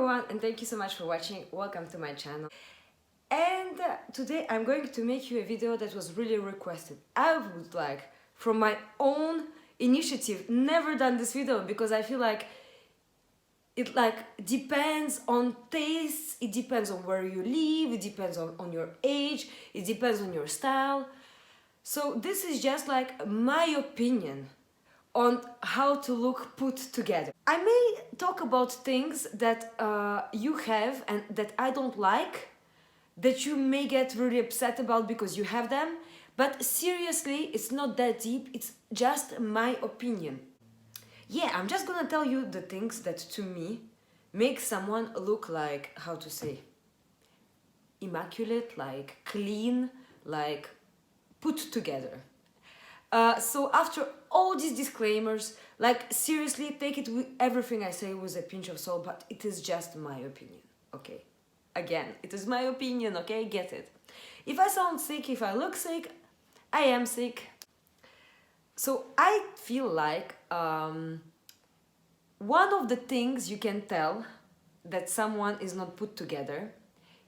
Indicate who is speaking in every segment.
Speaker 1: everyone, and thank you so much for watching. Welcome to my channel. And today I'm going to make you a video that was really requested. I would like, from my own initiative, never done this video because I feel like it depends on tastes, it depends on where you live, it depends on your age, it depends on your style. So this is just like my opinion on how to look put together. I may talk about things that you have and that I don't like, that you may get really upset about because you have them, but seriously, it's not that deep, it's just my opinion. Yeah, I'm just gonna tell you the things that to me make someone look like, how to say, immaculate, like clean, like put together. So after all these disclaimers, like seriously, take it with everything I say with a pinch of salt, but it is just my opinion, okay? Again, it is my opinion, okay? Get it. If I sound sick, if I look sick, I am sick. So I feel like one of the things you can tell that someone is not put together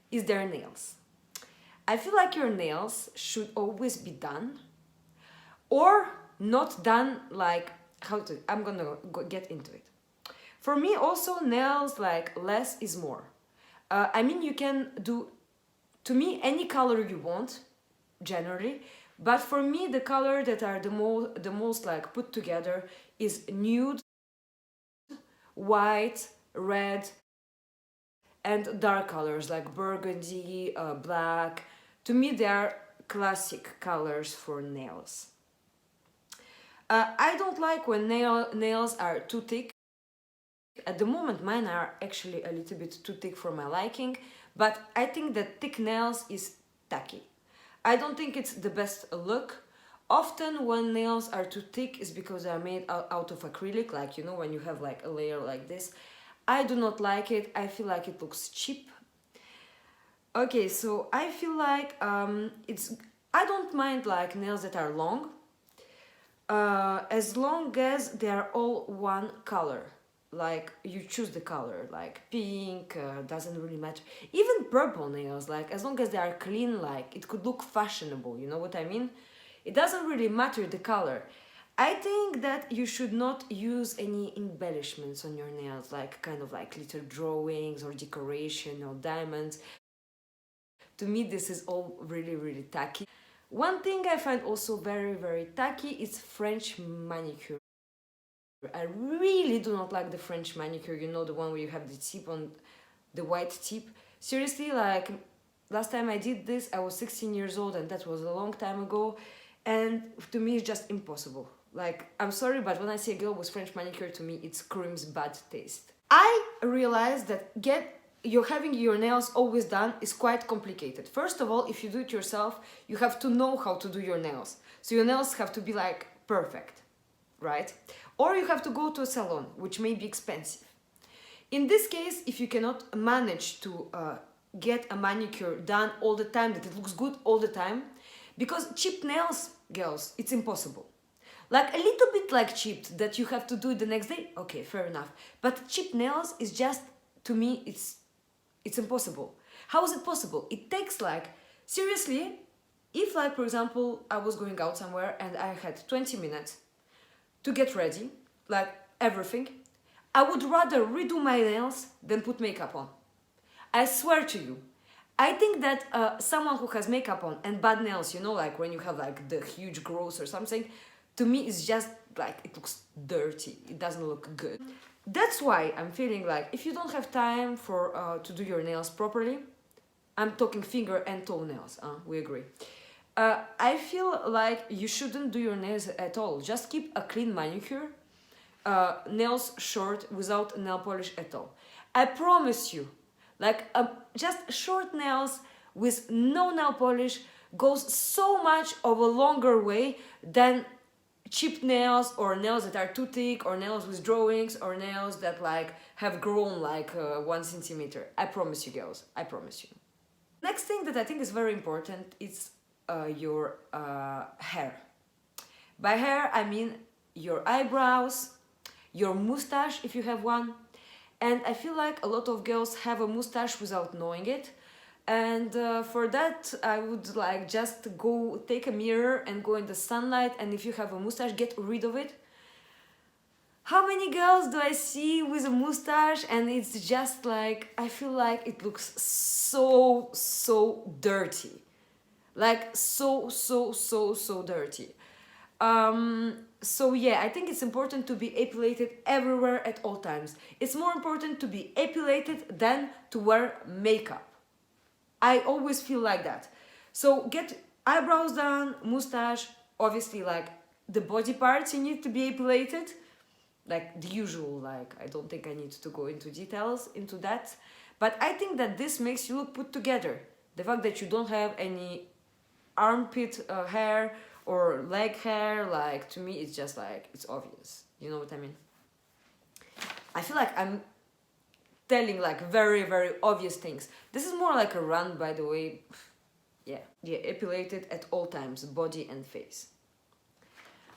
Speaker 1: is their nails. I feel like your nails should always be done, or not done like, I'm gonna get into it. For me also, nails, like less is more. I mean, you can do, to me, any color you want, generally, but for me the color that are the most like put together is nude, white, red, and dark colors like burgundy, black. To me they are classic colors for nails. I don't like when nails are too thick. At the moment mine are actually a little bit too thick for my liking, but I think that thick nails is tacky. I don't think it's the best look. Often when nails are too thick is because they are made out of acrylic, like, you know, when you have like a layer like this. I do not like it. I feel like it looks cheap. Okay, so I feel like I don't mind like nails that are long, as long as they are all one color. Like you choose the color, like pink, doesn't really matter. Even purple nails, like as long as they are clean, like it could look fashionable, you know what I mean? It doesn't really matter the color. I think that you should not use any embellishments on your nails, like kind of like little drawings or decoration or diamonds. To me, this is all really tacky. One thing I find also very tacky is French manicure. I really do not like the French manicure, you know, the one where you have the tip on the white tip. Seriously, like last time I did this, I was 16 years old and that was a long time ago. And to me, it's just impossible. Like, I'm sorry, but when I see a girl with French manicure, to me, it screams bad taste. I realized that having your nails always done is quite complicated. First of all, if you do it yourself, you have to know how to do your nails. So your nails have to be like perfect, right? Or you have to go to a salon, which may be expensive. In this case, if you cannot manage to get a manicure done all the time, that it looks good all the time, because cheap nails, girls, it's impossible. Like a little bit like cheap, that you have to do it the next day, okay, fair enough. But cheap nails is just, to me, it's impossible. How is it possible? It takes like, seriously, if like, for example, I was going out somewhere and I had 20 minutes to get ready, like everything, I would rather redo my nails than put makeup on. I swear to you. I think that someone who has makeup on and bad nails, you know, like when you have like the huge growth or something, to me it's just like, it looks dirty, it doesn't look good. That's why I'm feeling like if you don't have time for to do your nails properly, I'm talking finger and toenails, we agree. I feel like you shouldn't do your nails at all. Just keep a clean manicure, nails short, without nail polish at all. I promise you, like just short nails with no nail polish goes so much of a longer way than cheap nails or nails that are too thick or nails with drawings or nails that like have grown like 1 centimeter. I promise you, girls, I promise you. Next thing that I think is very important is your hair. By hair, I mean your eyebrows, your mustache if you have one, And I feel like a lot of girls have a mustache without knowing it. And for that, I would like just go take a mirror and go in the sunlight. And if you have a mustache, get rid of it. How many girls do I see with a mustache and it's just like, I feel like it looks so dirty. Like so dirty. So yeah, I think it's important to be epilated everywhere at all times. It's more important to be epilated than to wear makeup. I always feel like that. So get eyebrows done, mustache, obviously like the body parts you need to be epilated. Like the usual, like I don't think I need to go into details into that. But I think that this makes you look put together. The fact that you don't have any armpit hair or leg hair, like to me it's just like, it's obvious. You know what I mean? I feel like I'm telling like very obvious things. This is more like a rant, by the way. Yeah, epilated at all times, body and face.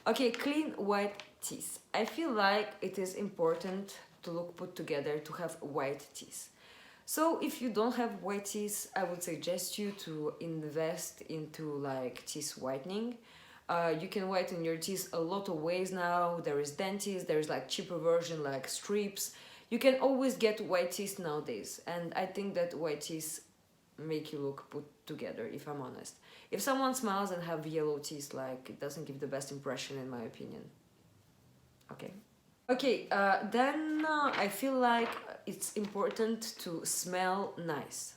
Speaker 1: Okay, clean white teeth. I feel like it is important to look put together, to have white teeth. So if you don't have white teeth, I would suggest you to invest into like teeth whitening. You can whiten your teeth a lot of ways now. There is dentist, there is like cheaper version like strips. You can always get white teeth nowadays, and I think that white teeth make you look put together, if I'm honest. If someone smiles and have yellow teeth, like it doesn't give the best impression in my opinion. Okay, then I feel like it's important to smell nice.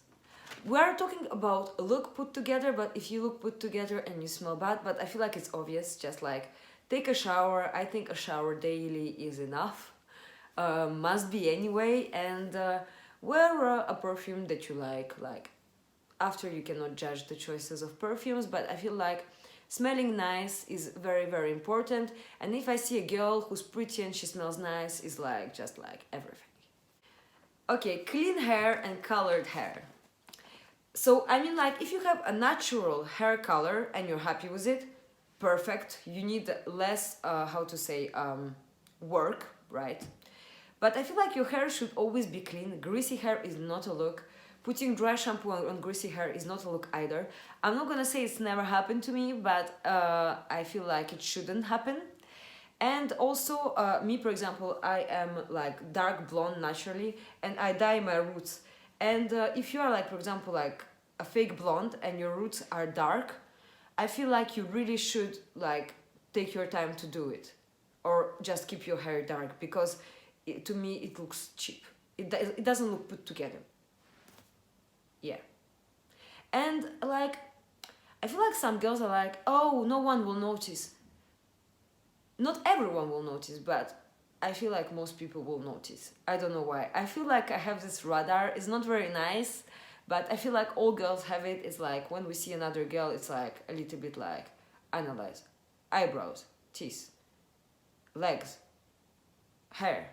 Speaker 1: We are talking about a look put together, but if you look put together and you smell bad, but I feel like it's obvious, just like take a shower. I think a shower daily is enough, must be anyway, and wear a perfume that you like after you cannot judge the choices of perfumes, but I feel like smelling nice is very important. And if I see a girl who's pretty and she smells nice, is like just like everything. Okay, clean hair and colored hair. So I mean, like if you have a natural hair color and you're happy with it, perfect. You need less work, right? But I feel like your hair should always be clean. Greasy hair is not a look. Putting dry shampoo on greasy hair is not a look either. I'm not gonna say it's never happened to me, but I feel like it shouldn't happen. And also, me for example, I am like dark blonde naturally, and I dye my roots. And if you are like, for example, like a fake blonde and your roots are dark, I feel like you really should like take your time to do it, or just keep your hair dark, because to me it looks cheap. It doesn't look put together. Yeah. And like I feel like some girls are like, oh, no one will notice. Not everyone will notice, but I feel like most people will notice. I don't know why. I feel like I have this radar. It's not very nice, but I feel like all girls have it. It's like when we see another girl, it's like a little bit like analyze eyebrows, teeth, legs, hair.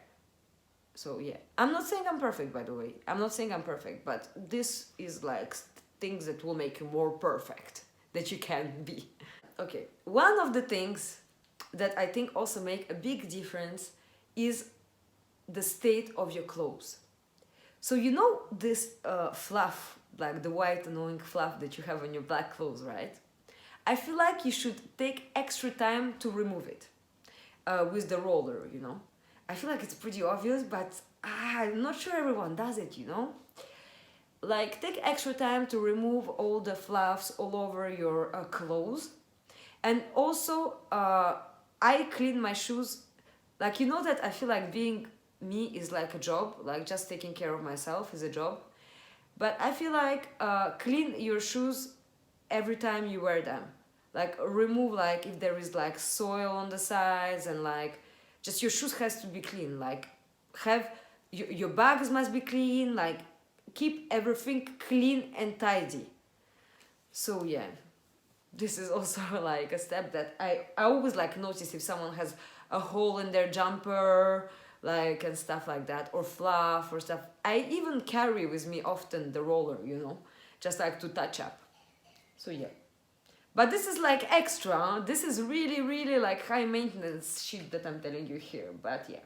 Speaker 1: So yeah, I'm not saying I'm perfect, by the way. I'm not saying I'm perfect, but this is like things that will make you more perfect that you can be. Okay, one of the things that I think also make a big difference is the state of your clothes. So you know this fluff, like the white annoying fluff that you have on your black clothes, right? I feel like you should take extra time to remove it with the roller, you know? I feel like it's pretty obvious, but I'm not sure everyone does it, you know? Like, take extra time to remove all the fluffs all over your clothes. And also, I clean my shoes. Like, you know that I feel like being me is like a job, like just taking care of myself is a job. But I feel like clean your shoes every time you wear them. Like, remove, like, if there is like soil on the sides, and like just your shoes has to be clean. Like, have your bags must be clean. Like, keep everything clean and tidy. So yeah, this is also like a step that I always like notice if someone has a hole in their jumper, like, and stuff like that, or fluff or stuff. I even carry with me often the roller, you know, just like to touch up. So yeah. But this is like extra. This is really like high maintenance shit that I'm telling you here. But yeah,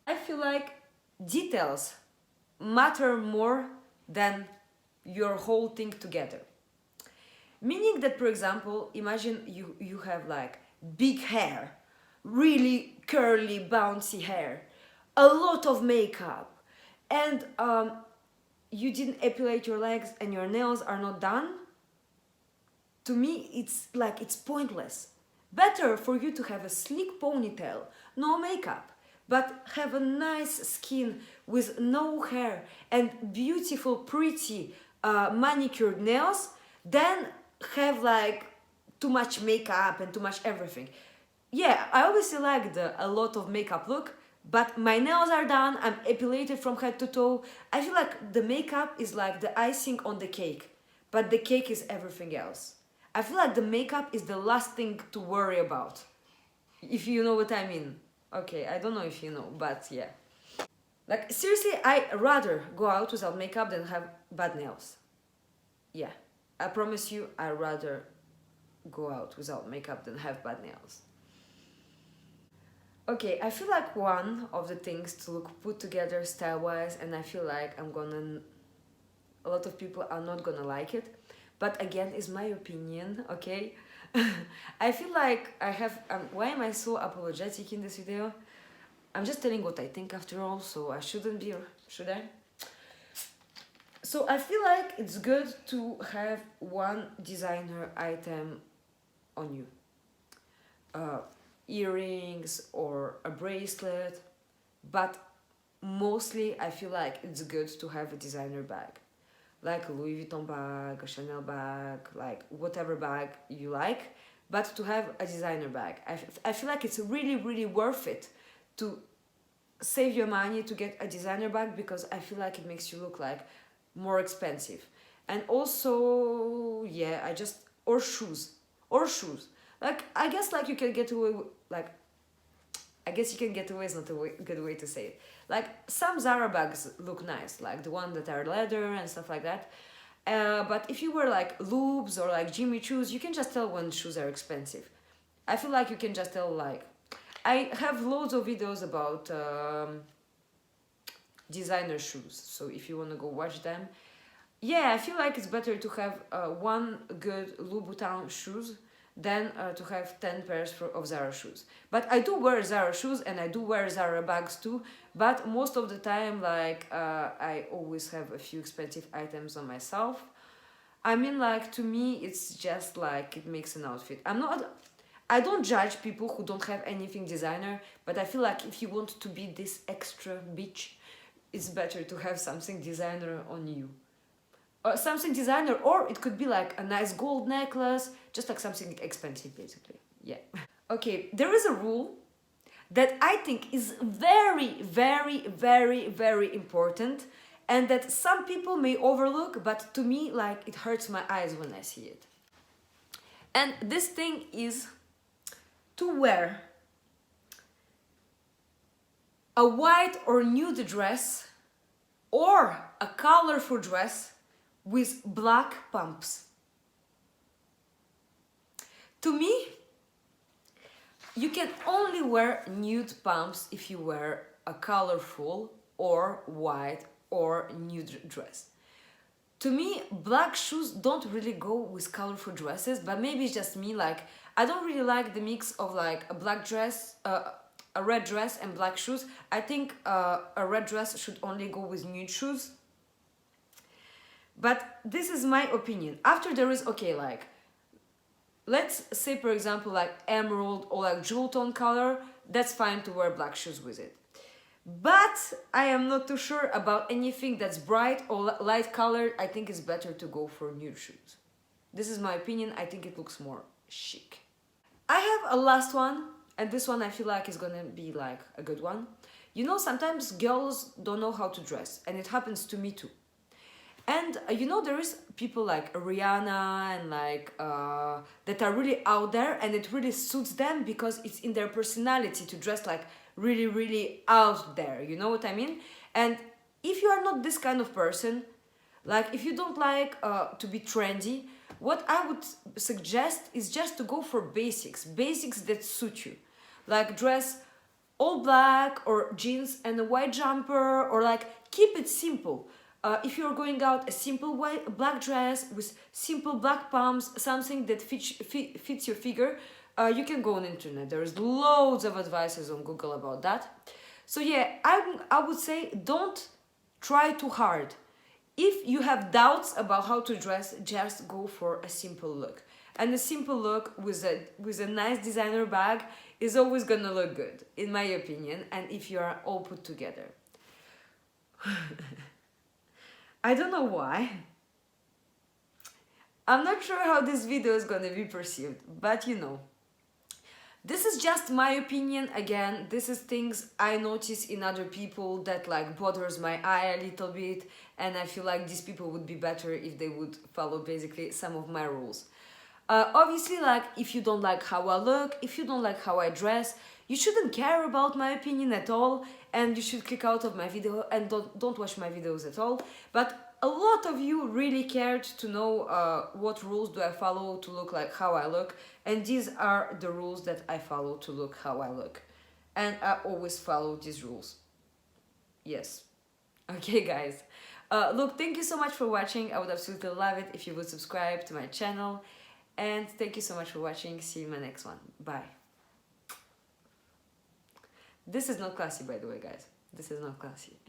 Speaker 1: I feel like details matter more than your whole thing together. Meaning that, for example, imagine you have like big hair, really curly, bouncy hair, a lot of makeup, and you didn't epilate your legs and your nails are not done. To me, it's pointless. Better for you to have a sleek ponytail, no makeup, but have a nice skin with no hair and beautiful, pretty manicured nails than have like too much makeup and too much everything. Yeah, I obviously like a lot of makeup look, but my nails are done, I'm epilated from head to toe. I feel like the makeup is like the icing on the cake, but the cake is everything else. I feel like the makeup is the last thing to worry about, if you know what I mean. Okay, I don't know if you know, but yeah. Like, seriously, I rather go out without makeup than have bad nails. Yeah, I promise you, I rather go out without makeup than have bad nails. Okay, I feel like one of the things to look put together style-wise, and I feel like a lot of people are not gonna like it, but again, is my opinion, okay? I feel like I have, why am I so apologetic in this video? I'm just telling what I think after all, so I shouldn't be, or should I? So I feel like it's good to have one designer item on you. Earrings or a bracelet, but mostly I feel like it's good to have a designer bag, like a Louis Vuitton bag, a Chanel bag, like whatever bag you like, but to have a designer bag. I feel like it's really, really worth it to save your money to get a designer bag, because I feel like it makes you look like more expensive. And also, yeah, or shoes. Like, I guess like you can get away with, like, I guess you can get away is not a good way to say it. Like, some Zara bags look nice, like the one that are leather and stuff like that. But if you wear like Loubs or like Jimmy Choos, you can just tell when shoes are expensive. I feel like you can just tell, like, I have loads of videos about designer shoes, so if you want to go watch them. Yeah, I feel like it's better to have one good Louboutin shoes than to have 10 pairs of Zara shoes. But I do wear Zara shoes and I do wear Zara bags too, but most of the time, like, I always have a few expensive items on myself. I mean, like, to me, it's just like it makes an outfit. I don't judge people who don't have anything designer, but I feel like if you want to be this extra bitch, it's better to have something designer on you. Something designer, or it could be like a nice gold necklace, just like something expensive, basically. Yeah. Okay, there is a rule that I think is very, very, very, very important, and that some people may overlook, but to me, like, it hurts my eyes when I see it. And this thing is to wear a white or nude dress or a colorful dress with black pumps. To me, you can only wear nude pumps if you wear a colorful or white or nude dress. To me, black shoes don't really go with colorful dresses, but maybe it's just me, like, I don't really like the mix of like a black dress, a red dress and black shoes. I think a red dress should only go with nude shoes. But this is my opinion. After there is, okay, like, let's say, for example, like emerald or like jewel tone color, that's fine to wear black shoes with it. But I am not too sure about anything that's bright or light colored. I think it's better to go for nude shoes. This is my opinion. I think it looks more chic. I have a last one, and this one I feel like is gonna be like a good one. You know, sometimes girls don't know how to dress, and it happens to me too. And you know, there is people like Rihanna and like that are really out there, and it really suits them because it's in their personality to dress like really, really out there. You know what I mean? And if you are not this kind of person, like if you don't like to be trendy, what I would suggest is just to go for basics that suit you. Like dress all black or jeans and a white jumper, or like keep it simple. If you're going out, a simple white black dress with simple black pumps, something that fits your figure, you can go on the internet. There's loads of advices on Google about that. So yeah, I would say don't try too hard. If you have doubts about how to dress, just go for a simple look. And a simple look with a nice designer bag is always gonna look good, in my opinion, and if you are all put together. I don't know why. I'm not sure how this video is gonna be perceived, but you know. This is just my opinion. Again, this is things I notice in other people that like bothers my eye a little bit, and I feel like these people would be better if they would follow basically some of my rules. Obviously, like if you don't like how I look, if you don't like how I dress, you shouldn't care about my opinion at all, and you should click out of my video and don't watch my videos at all. But a lot of you really cared to know what rules do I follow to look like how I look, and these are the rules that I follow to look how I look, and I always follow these rules. Yes. Okay, guys. Look, thank you so much for watching. I would absolutely love it if you would subscribe to my channel. And thank you so much for watching. See you in my next one. Bye. This is not classy, by the way, guys. This is not classy.